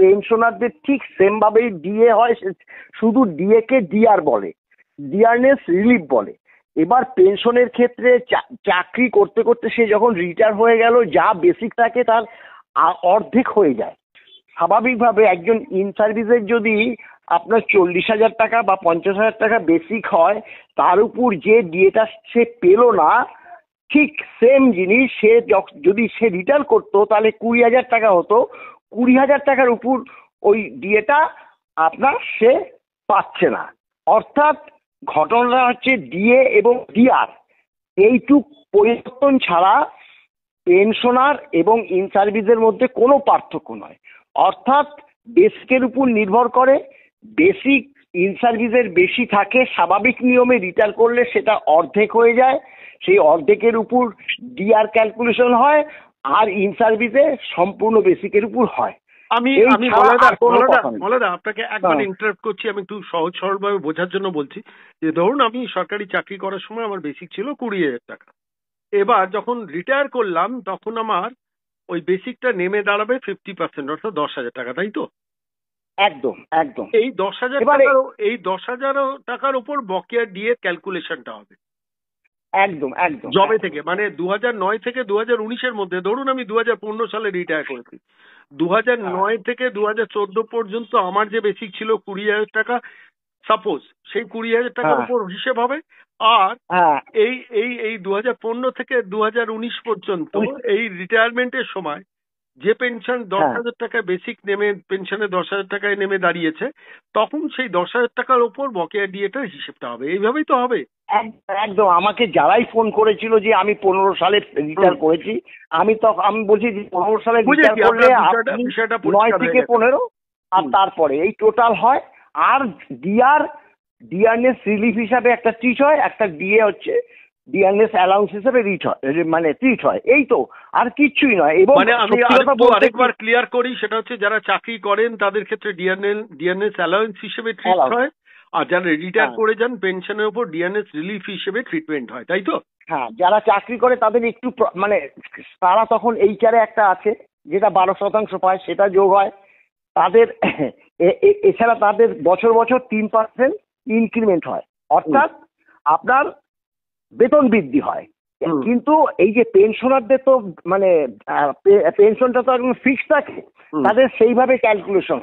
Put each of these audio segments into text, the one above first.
পেনশনারদের ঠিক সেম ভাবেই ডিএ হয়, শুধু ডিএ কে ডিআর বলে, ডিয়ারনেস রিলিফ বলে। এবার পেনশনের ক্ষেত্রে চাকরি করতে করতে সে যখন রিটায়ার হয়ে গেল, যা বেসিক থাকে তার অর্ধেক হয়ে যায়। স্বাভাবিকভাবে একজন ইন সার্ভিসের যদি আপনার 40,000 টাকা বা 50,000 টাকা বেসিক হয়, তার উপর যে ডিএটা সে পেল না, ঠিক সেম জিনিস সে যদি সে রিটার্ন করতো তাহলে 20,000 টাকা হতো। 20,000 টাকার উপর ওই ডিএটা আপনার সে পাচ্ছে না। অর্থাৎ ঘটনাটা হচ্ছে ডিএ এবং ডিআর এইটুক পরিবর্তন ছাড়া পেনশনার এবং ইন সার্ভিসের মধ্যে কোনো পার্থক্য নয়। অর্থাৎ বেসিকের উপর নির্ভর করে, বেসিক ইন সার্ভিসের বেশি থাকে, স্বাভাবিক নিয়মে রিটায়ার করলে সেটা অর্ধেক হয়ে যায়, সেই অর্ধেকের উপর ডিআর ক্যালকুলেশন হয়, আর ইন সার্ভিসে সম্পূর্ণ বেসিকের উপর হয়। আমি বলাদা আপনাকে একবার ইন্টারাপ্ট করছি, আমি একটু সহজ সরলভাবে বোঝার জন্য বলছি যে ধরুন আমি সরকারি চাকরি করার সময় আমার বেসিক ছিল 20,000 টাকা। এবার যখন রিটায়ার করলাম তখন আমার ওই বেসিকটা নেমে দাঁড়াবে 50%, অর্থাৎ 10,000 টাকা, তাই তো? একদম একদম। এই 10,000 টাকার উপর বকেয়া ডিএ ক্যালকুলেশনটা হবে একদম একদম জবে থেকে, মানে 2009 থেকে 2019-এর মধ্যে। ধরুন আমি 2015 সালে রিটায়ার করেছি, 2009 থেকে 2014 পর্যন্ত আমার যে বেসিক ছিল 20,000 টাকা, সাপোজ সেই 20,000 টাকার উপর হিসেব হবে। আর এই এই এই 2015 থেকে 2019 পর্যন্ত এই রিটায়ারমেন্টের সময় যে পেনশন 10,000 টাকা বেসিক নেমে পেনশনে 10,000 টাকায় নেমে দাঁড়িয়েছে, তখন সেই 10,000 টাকার উপর বকেয়া ডিএটার হিসেবটা হবে। এইভাবেই তো হবে। একদম। আমাকে যারাই ফোন করেছিল যে আমি 15 সালে রিটায়ার করেছি, আমি বলছি যে 15 সালে রিটায়ার করলে 9 থেকে 15 আর তারপরে এই টোটাল হয়। আর ডিয়ারনেস রিলিফ হিসাবে একটা ট্রিট হয়, একটা ডিএ হচ্ছে ডিয়ারনেস অ্যালাউন্স হিসেবে ট্রিট হয়। এই তো, আর কিচ্ছুই নয়। এবং মানে আমি আরেকবার ক্লিয়ার করি, সেটা হচ্ছে যারা চাকরি করেন তাদের ক্ষেত্রে ডিয়ারনেস অ্যালাউন্স হিসেবে ট্রিট হয়, আর যারা রিটায়ার করে যান পেনশনের উপর ডিয়ারনেস রিলিফ হিসেবে ট্রিটমেন্ট হয়, তাই তো? হ্যাঁ, যারা চাকরি করে তাদের একটু মানে তারা তখন এইচারে একটা আছে যেটা 12% পায়, সেটা যোগ হয় তাদের। এছাড়া তাদের বছর বছর 3% ইনক্রিমেন্ট হয়, অর্থাৎ আপনার বেতন বৃদ্ধি হয়। কিন্তু এই যে পেনশনারদের তো মানে পেনশনটা তো একদম ফিক্স থাকে, তাদের সেইভাবে ক্যালকুলেশন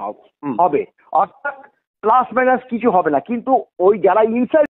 হবে, অর্থাৎ প্লাস মাইনাস কিছু হবে না। কিন্তু ওই যারা ইনসাইড